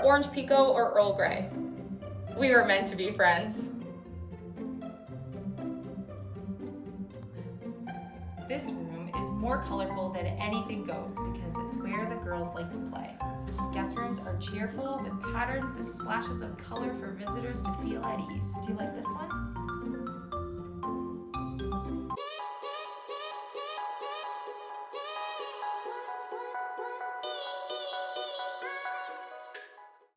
orange pekoe or Earl Grey. We were meant to be friends. This room is more colorful than anything goes because it's where the girls like to play. Guest rooms are cheerful with patterns and splashes of color for visitors to feel at ease. Do you like this one?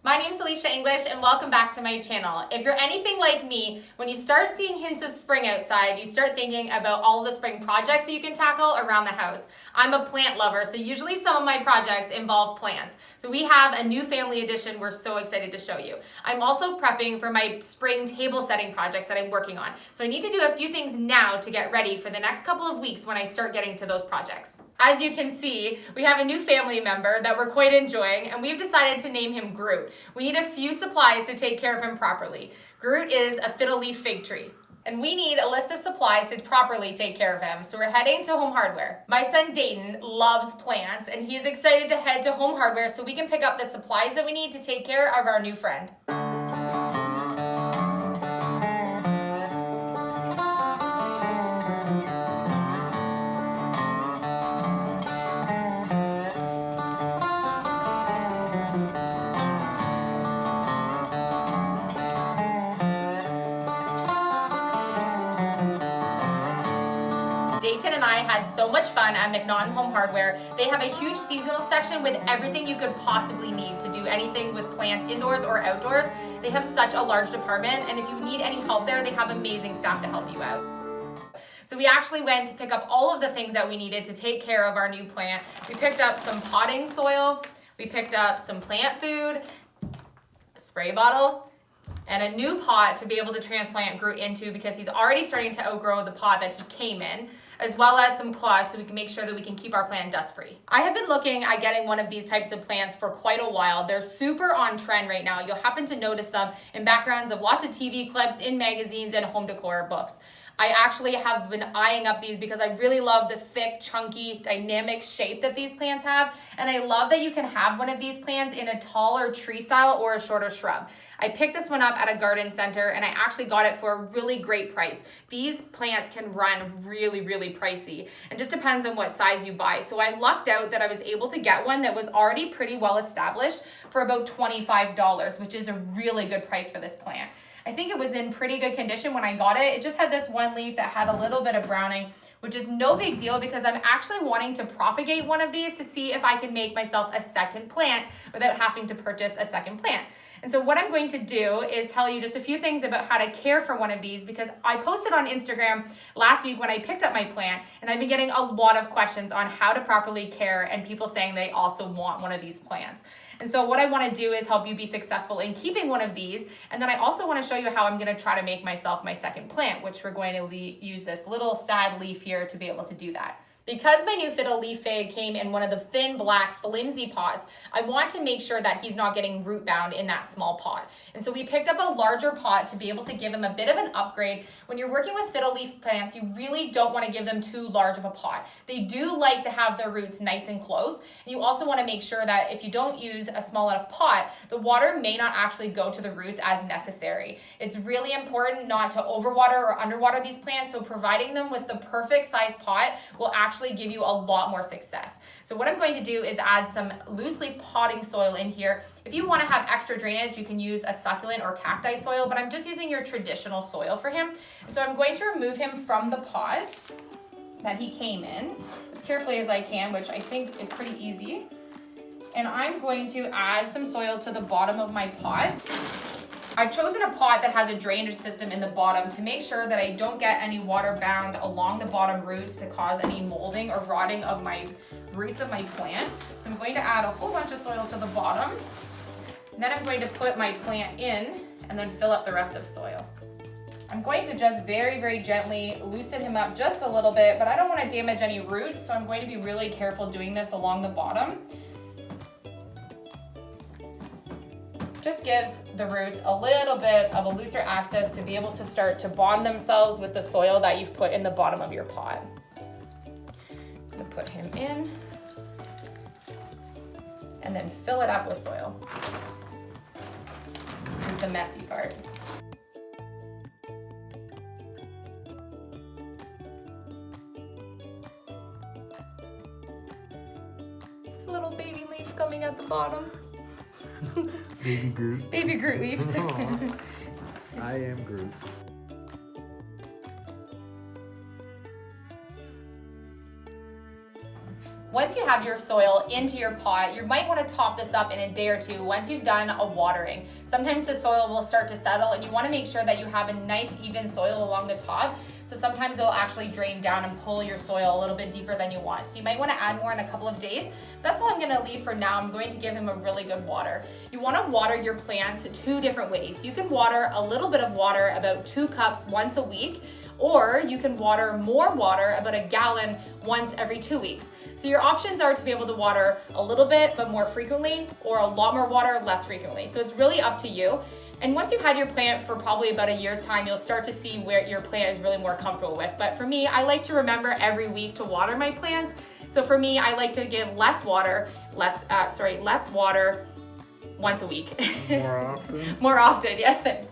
My name's Elysia English and welcome back to my channel. If you're anything like me, when you start seeing hints of spring outside, you start thinking about all the spring projects that you can tackle around the house. I'm a plant lover, so usually some of my projects involve plants. So we have a new family edition we're so excited to show you. I'm also prepping for my spring table setting projects that I'm working on. So I need to do a few things now to get ready for the next couple of weeks when I start getting to those projects. As you can see, we have a new family member that we're quite enjoying, and we've decided to name him Groot. We need a few supplies to take care of him properly. Groot is a fiddle leaf fig tree, and we need a list of supplies to properly take care of him, so we're heading to Home Hardware. My son Dayton loves plants, and he's excited to head to Home Hardware so we can pick up the supplies that we need to take care of our new friend. Dayton and I had so much fun at McNaughton Home Hardware. They have a huge seasonal section with everything you could possibly need to do anything with plants indoors or outdoors. They have such a large department, and if you need any help there, they have amazing staff to help you out. So we actually went to pick up all of the things that we needed to take care of our new plant. We picked up some potting soil, we picked up some plant food, a spray bottle, and a new pot to be able to transplant Groot into because he's already starting to outgrow the pot that he came in, as well as some cloths so we can make sure that we can keep our plant dust free. I have been looking at getting one of these types of plants for quite a while. They're super on trend right now. You'll happen to notice them in backgrounds of lots of TV clips, in magazines, and home decor books. I actually have been eyeing up these because I really love the thick, chunky, dynamic shape that these plants have. And I love that you can have one of these plants in a taller tree style or a shorter shrub. I picked this one up at a garden center and I actually got it for a really great price. These plants can run really, really pricey and just depends on what size you buy. So I lucked out that I was able to get one that was already pretty well established for about $25, which is a really good price for this plant. I think it was in pretty good condition when I got it. It just had this one leaf that had a little bit of browning, which is no big deal because I'm actually wanting to propagate one of these to see if I can make myself a second plant without having to purchase a second plant. And so what I'm going to do is tell you just a few things about how to care for one of these because I posted on Instagram last week when I picked up my plant, and I've been getting a lot of questions on how to properly care and people saying they also want one of these plants. And so what I want to do is help you be successful in keeping one of these. And then I also want to show you how I'm going to try to make myself my second plant, which we're going to use this little sad leaf here to be able to do that. Because my new fiddle leaf fig came in one of the thin, black, flimsy pots, I want to make sure that he's not getting root bound in that small pot. And so we picked up a larger pot to be able to give him a bit of an upgrade. When you're working with fiddle leaf plants, you really don't want to give them too large of a pot. They do like to have their roots nice and close. And you also want to make sure that if you don't use a small enough pot, the water may not actually go to the roots as necessary. It's really important not to overwater or underwater these plants, so providing them with the perfect size pot will actually give you a lot more success. So what I'm going to do is add some loose leaf potting soil in here. If you want to have extra drainage, you can use a succulent or cacti soil, but I'm just using your traditional soil for him. So I'm going to remove him from the pot that he came in as carefully as I can, which I think is pretty easy. And I'm going to add some soil to the bottom of my pot. I've chosen a pot that has a drainage system in the bottom to make sure that I don't get any water bound along the bottom roots to cause any molding or rotting of my roots of my plant. So I'm going to add a whole bunch of soil to the bottom. And then I'm going to put my plant in and then fill up the rest of soil. I'm going to just very, very gently loosen him up just a little bit, but I don't want to damage any roots, so I'm going to be really careful doing this along the bottom. Just gives the roots a little bit of a looser access to be able to start to bond themselves with the soil that you've put in the bottom of your pot. I'm going to put him in and then fill it up with soil. the messy part. Little baby leaf coming at the bottom. Baby Groot. Baby Groot leaves. I am Groot. Once you have your soil into your pot, you might want to top this up in a day or two once you've done a watering. Sometimes the soil will start to settle and you want to make sure that you have a nice even soil along the top. So sometimes it will actually drain down and pull your soil a little bit deeper than you want. So you might want to add more in a couple of days. That's all I'm going to leave for now. I'm going to give him a really good water. You want to water your plants 2 different ways. You can water a little bit of water, about 2 cups once a week, or you can water more water, about 1 gallon, once every 2 weeks. So your options are to be able to water a little bit but more frequently, or a lot more water less frequently. So it's really up to you. And once you've had your plant for probably about a year's time, you'll start to see where your plant is really more comfortable with. But for me, I like to remember every week to water my plants. So for me, I like to give less water once a week. More often? More often, yeah, thanks.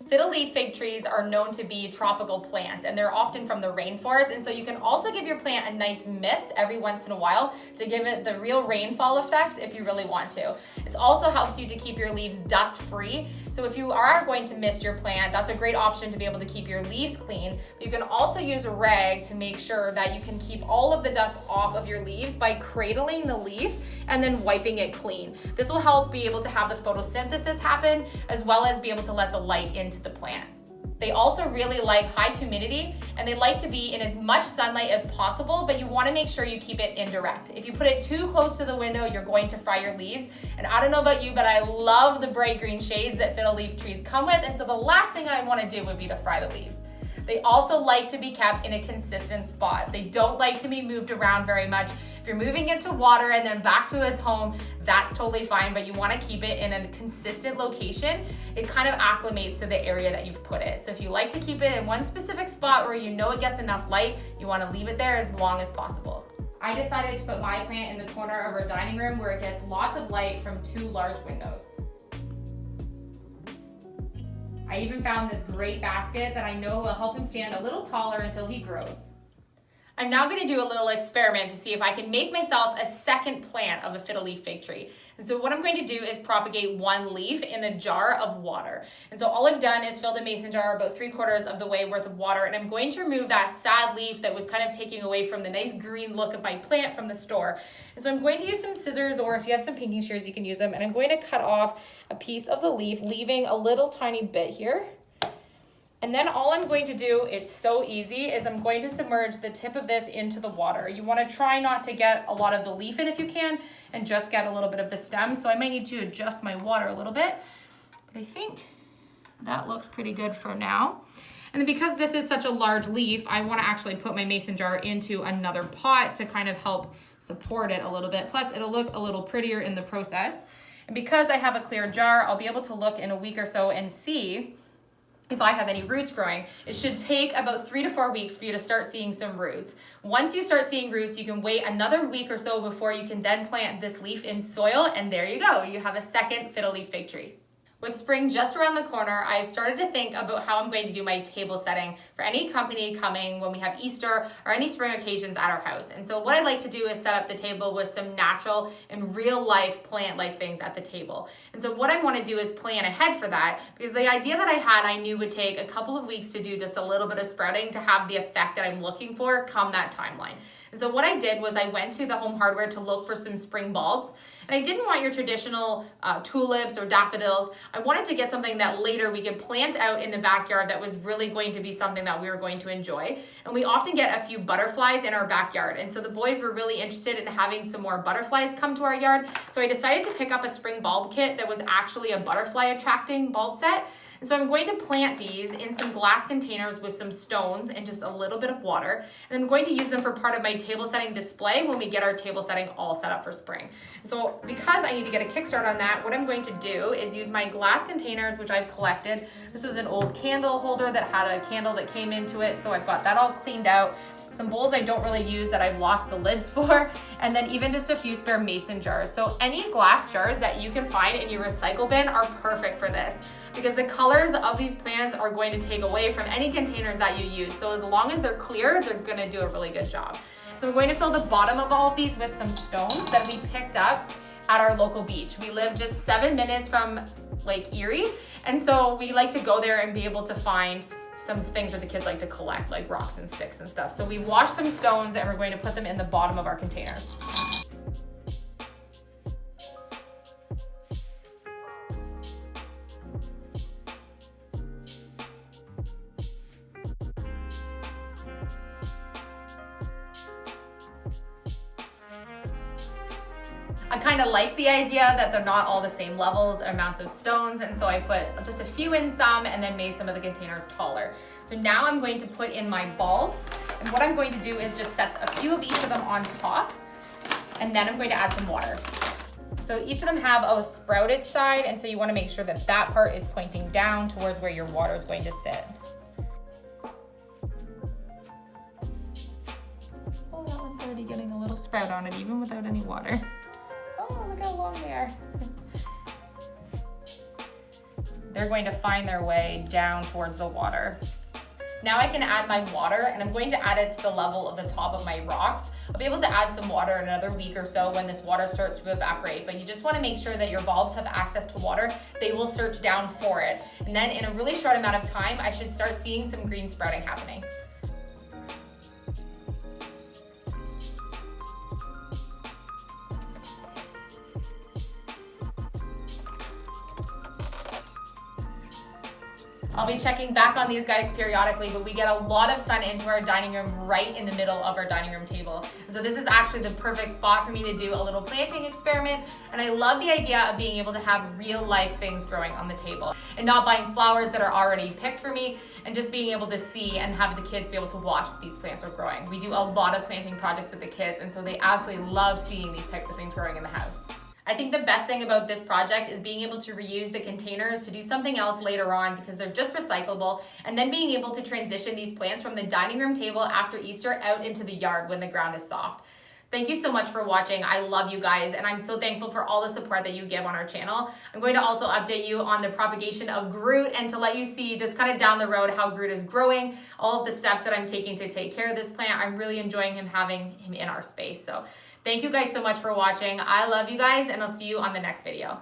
Fiddle leaf fig trees are known to be tropical plants, and they're often from the rainforest, and so you can also give your plant a nice mist every once in a while to give it the real rainfall effect if you really want to. This also helps you to keep your leaves dust free, so if you are going to mist your plant, that's a great option to be able to keep your leaves clean. But you can also use a rag to make sure that you can keep all of the dust off of your leaves by cradling the leaf and then wiping it clean. This will help be able to have the photosynthesis happen, as well as be able to let the light into the plant. They also really like high humidity, and they like to be in as much sunlight as possible, but you want to make sure you keep it indirect. If you put it too close to the window, you're going to fry your leaves. And I don't know about you, but I love the bright green shades that fiddle leaf trees come with, and so the last thing I want to do would be to fry the leaves. They also like to be kept in a consistent spot. They don't like to be moved around very much. If you're moving it to water and then back to its home, that's totally fine, but you want to keep it in a consistent location. It kind of acclimates to the area that you've put it. So if you like to keep it in one specific spot where you know it gets enough light, you want to leave it there as long as possible. I decided to put my plant in the corner of our dining room where it gets lots of light from 2 large windows. I even found this great basket that I know will help him stand a little taller until he grows. I'm now going to do a little experiment to see if I can make myself a second plant of a fiddle leaf fig tree. And so what I'm going to do is propagate 1 leaf in a jar of water. And so all I've done is filled a mason jar about 3/4 of the way worth of water, and I'm going to remove that sad leaf that was kind of taking away from the nice green look of my plant from the store. And so I'm going to use some scissors, or if you have some pinking shears, you can use them, and I'm going to cut off a piece of the leaf, leaving a little tiny bit here. And then all I'm going to do, it's so easy, is I'm going to submerge the tip of this into the water. You want to try not to get a lot of the leaf in if you can, and just get a little bit of the stem. So I might need to adjust my water a little bit, but I think that looks pretty good for now. And then because this is such a large leaf, I want to actually put my mason jar into another pot to kind of help support it a little bit. Plus it'll look a little prettier in the process. And because I have a clear jar, I'll be able to look in a week or so and see if I have any roots growing. It should take about 3 to 4 weeks for you to start seeing some roots. Once you start seeing roots, you can wait another week or so before you can then plant this leaf in soil, and there you go. You have a second fiddle leaf fig tree. With spring just around the corner, I've started to think about how I'm going to do my table setting for any company coming when we have Easter or any spring occasions at our house. And so what I like to do is set up the table with some natural and real life plant-like things at the table. And so what I want to do is plan ahead for that, because the idea that I had, I knew would take a couple of weeks to do just a little bit of sprouting to have the effect that I'm looking for come that timeline. And so what I did was I went to the Home Hardware to look for some spring bulbs. And I didn't want your traditional tulips or daffodils. I wanted to get something that later we could plant out in the backyard that was really going to be something that we were going to enjoy. And we often get a few butterflies in our backyard. And so the boys were really interested in having some more butterflies come to our yard. So I decided to pick up a spring bulb kit that was actually a butterfly attracting bulb set. And so I'm going to plant these in some glass containers with some stones and just a little bit of water. And I'm going to use them for part of my table setting display when we get our table setting all set up for spring. So because I need to get a kickstart on that, what I'm going to do is use my glass containers, which I've collected. This was an old candle holder that had a candle that came into it, so I've got that all cleaned out. Some bowls I don't really use that I've lost the lids for, and then even just a few spare mason jars. So any glass jars that you can find in your recycle bin are perfect for this. because the colors of these plants are going to take away from any containers that you use. So as long as they're clear, they're gonna do a really good job. So I'm going to fill the bottom of all of these with some stones that we picked up at our local beach. We live just 7 minutes from Lake Erie, and so we like to go there and be able to find some things that the kids like to collect, like rocks and sticks and stuff. So we washed some stones and we're going to put them in the bottom of our containers. I kind of like the idea that they're not all the same levels or amounts of stones, and so I put just a few in some and then made some of the containers taller. So now I'm going to put in my bulbs, and what I'm going to do is just set a few of each of them on top, and then I'm going to add some water. So each of them have a sprouted side, and so you want to make sure that that part is pointing down towards where your water is going to sit. Oh, that one's already getting a little sprout on it, even without any water. Oh, look how long they are. They're going to find their way down towards the water. Now I can add my water, and I'm going to add it to the level of the top of my rocks. I'll be able to add some water in another week or so when this water starts to evaporate, but you just want to make sure that your bulbs have access to water. They will search down for it. And then in a really short amount of time, I should start seeing some green sprouting happening. I'll be checking back on these guys periodically, but we get a lot of sun into our dining room right in the middle of our dining room table. So this is actually the perfect spot for me to do a little planting experiment. And I love the idea of being able to have real life things growing on the table and not buying flowers that are already picked for me, and just being able to see and have the kids be able to watch that these plants are growing. We do a lot of planting projects with the kids, and so they absolutely love seeing these types of things growing in the house. I think the best thing about this project is being able to reuse the containers to do something else later on, because they're just recyclable, and then being able to transition these plants from the dining room table after Easter out into the yard when the ground is soft. Thank you so much for watching. I love you guys, and I'm so thankful for all the support that you give on our channel. I'm going to also update you on the propagation of Groot, and to let you see just kind of down the road how Groot is growing, all of the steps that I'm taking to take care of this plant. I'm really enjoying having him in our space. So thank you guys so much for watching. I love you guys, and I'll see you on the next video.